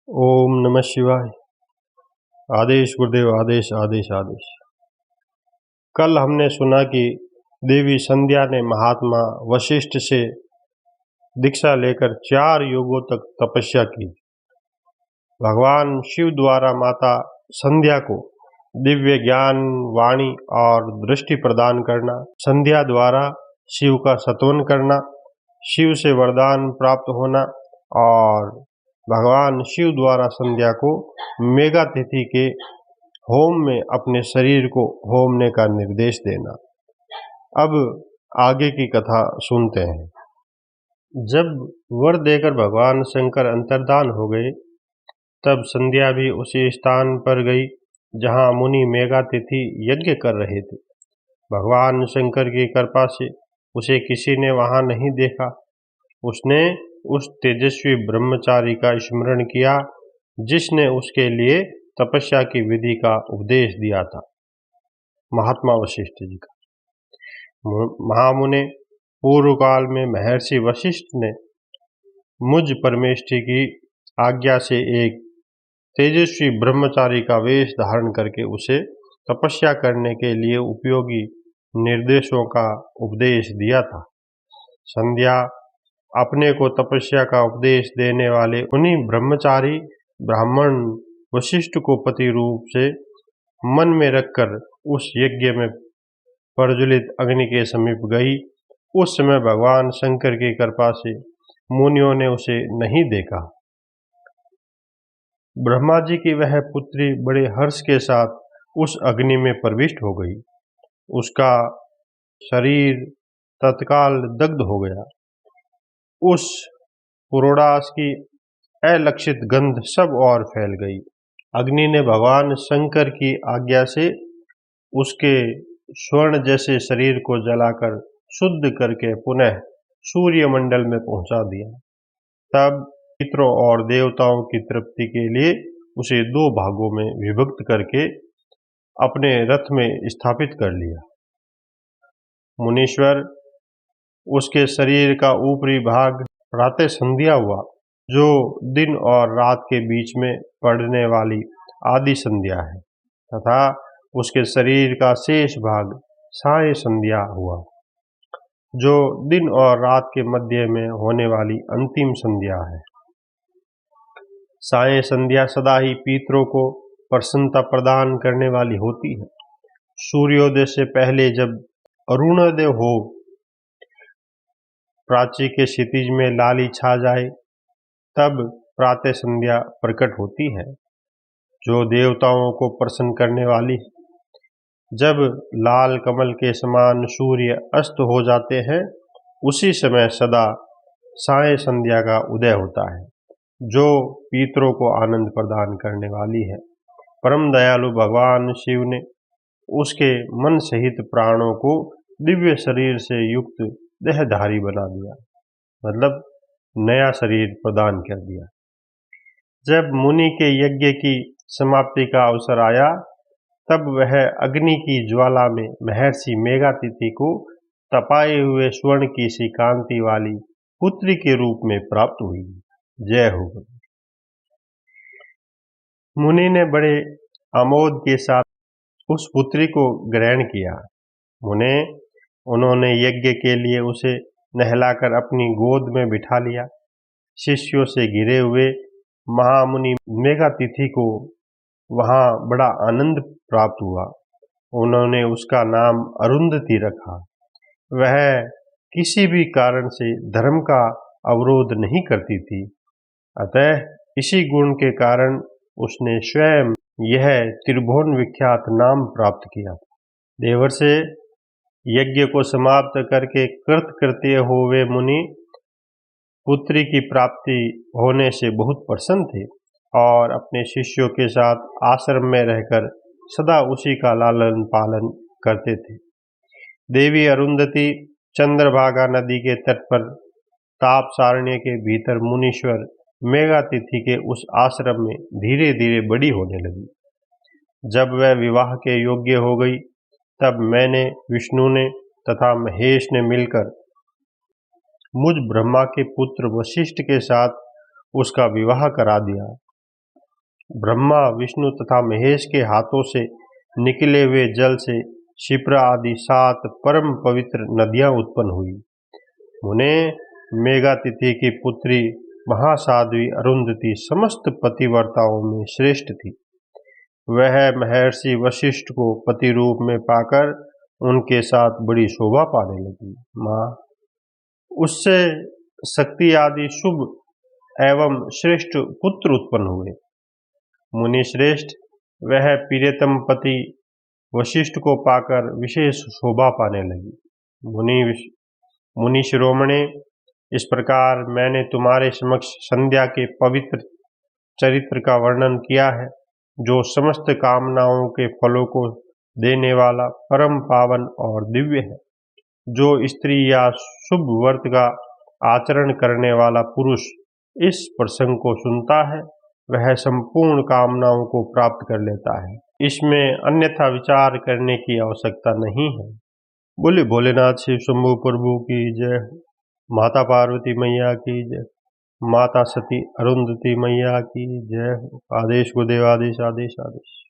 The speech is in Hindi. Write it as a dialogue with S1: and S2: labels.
S1: ओम नमः शिवाय। आदेश गुरुदेव, आदेश आदेश आदेश। कल हमने सुना कि देवी संध्या ने महात्मा वशिष्ठ से दीक्षा लेकर 4 युगों तक तपस्या की। भगवान शिव द्वारा माता संध्या को दिव्य ज्ञान, वाणी और दृष्टि प्रदान करना, संध्या द्वारा शिव का स्तवन करना, शिव से वरदान प्राप्त होना और भगवान शिव द्वारा संध्या को मेघा तिथि के होम में अपने शरीर को होमने का निर्देश देना। अब आगे की कथा सुनते हैं। जब वर देकर भगवान शंकर अंतर्धान हो गए, तब संध्या भी उसी स्थान पर गई जहां मुनि मेघा तिथि यज्ञ कर रहे थे। भगवान शंकर की कृपा से उसे किसी ने वहां नहीं देखा। उसने उस तेजस्वी ब्रह्मचारी का स्मरण किया जिसने उसके लिए तपस्या की विधि का उपदेश दिया था। महात्मा वशिष्ठ जी का। महामुने, पूर्व काल में महर्षि वशिष्ठ ने मुझ परमेष्ठी की आज्ञा से एक तेजस्वी ब्रह्मचारी का वेश धारण करके उसे तपस्या करने के लिए उपयोगी निर्देशों का उपदेश दिया था। संध्या अपने को तपस्या का उपदेश देने वाले उन्हीं ब्रह्मचारी ब्राह्मण वशिष्ठ को पति रूप से मन में रखकर उस यज्ञ में प्रज्वलित अग्नि के समीप गई। उस समय भगवान शंकर की कृपा से मुनियों ने उसे नहीं देखा। ब्रह्मा जी की वह पुत्री बड़े हर्ष के साथ उस अग्नि में प्रविष्ट हो गई। उसका शरीर तत्काल दग्ध हो गया। उस पुरोडास की अलक्षित गंध सब और फैल गई। अग्नि ने भगवान शंकर की आज्ञा से उसके स्वर्ण जैसे शरीर को जलाकर शुद्ध करके पुनः सूर्य मंडल में पहुंचा दिया। तब पितरों और देवताओं की तृप्ति के लिए उसे 2 भागों में विभक्त करके अपने रथ में स्थापित कर लिया। मुनीश्वर, उसके शरीर का ऊपरी भाग प्रातः संध्या हुआ, जो दिन और रात के बीच में पड़ने वाली आदि संध्या है, तथा उसके शरीर का शेष भाग साय संध्या हुआ, जो दिन और रात के मध्य में होने वाली अंतिम संध्या है। साय संध्या सदा ही पितरों को प्रसन्नता प्रदान करने वाली होती है। सूर्योदय से पहले जब अरुणोदय हो, प्राची के क्षितिज में लाली छा जाए, तब प्रातः संध्या प्रकट होती है, जो देवताओं को प्रसन्न करने वाली है। जब लाल कमल के समान सूर्य अस्त हो जाते हैं, उसी समय सदा साय संध्या का उदय होता है, जो पितरों को आनंद प्रदान करने वाली है। परम दयालु भगवान शिव ने उसके मन सहित प्राणों को दिव्य शरीर से युक्त देहधारी बना दिया, मतलब नया शरीर प्रदान कर दिया। जब मुनि के यज्ञ की समाप्ति का अवसर आया, तब वह अग्नि की ज्वाला में महर्षि मेघातिथि को तपाए हुए स्वर्ण की सी कांति वाली पुत्री के रूप में प्राप्त हुई। जय हो। मुनि ने बड़े आमोद के साथ उस पुत्री को ग्रहण किया। मुने, उन्होंने यज्ञ के लिए उसे नहलाकर अपनी गोद में बिठा लिया। शिष्यों से घिरे हुए महामुनि मेघातिथि को वहां बड़ा आनंद प्राप्त हुआ। उन्होंने उसका नाम अरुंधति रखा। वह किसी भी कारण से धर्म का अवरोध नहीं करती थी, अतः इसी गुण के कारण उसने स्वयं यह त्रिभुवन विख्यात नाम प्राप्त किया। देवर्षि, यज्ञ को समाप्त करके कृतकृत्य हुए मुनि पुत्री की प्राप्ति होने से बहुत प्रसन्न थे और अपने शिष्यों के साथ आश्रम में रहकर सदा उसी का लालन पालन करते थे। देवी अरुंधति चंद्रभागा नदी के तट पर तापसारण्य के भीतर मुनीश्वर मेघातिथि के उस आश्रम में धीरे धीरे बड़ी होने लगी। जब वह विवाह के योग्य हो गई, तब मैंने, विष्णु ने तथा महेश ने मिलकर मुझ ब्रह्मा के पुत्र वशिष्ठ के साथ उसका विवाह करा दिया। ब्रह्मा, विष्णु तथा महेश के हाथों से निकले हुए जल से शिप्रा आदि 7 परम पवित्र नदियां उत्पन्न हुई। मुने, मेघातिथि की पुत्री महासाध्वी अरुंधति समस्त पतिव्रताओं में श्रेष्ठ थी। वह महर्षि वशिष्ठ को पति रूप में पाकर उनके साथ बड़ी शोभा पाने लगी। माँ, उससे शक्ति आदि शुभ एवं श्रेष्ठ पुत्र उत्पन्न हुए। मुनि श्रेष्ठ, वह प्रियतम पति वशिष्ठ को पाकर विशेष शोभा पाने लगी। मुनि शिरोमणे, इस प्रकार मैंने तुम्हारे समक्ष संध्या के पवित्र चरित्र का वर्णन किया है, जो समस्त कामनाओं के फलों को देने वाला परम पावन और दिव्य है। जो स्त्री या शुभ व्रत का आचरण करने वाला पुरुष इस प्रसंग को सुनता है, वह संपूर्ण कामनाओं को प्राप्त कर लेता है। इसमें अन्यथा विचार करने की आवश्यकता नहीं है। बोले भोलेनाथ शिव शंभु प्रभु की जय। माता पार्वती मैया की जय। माता सती अरुंधति मैया की जय। आदेश गुरुदेव आदेश आदेश आदेश।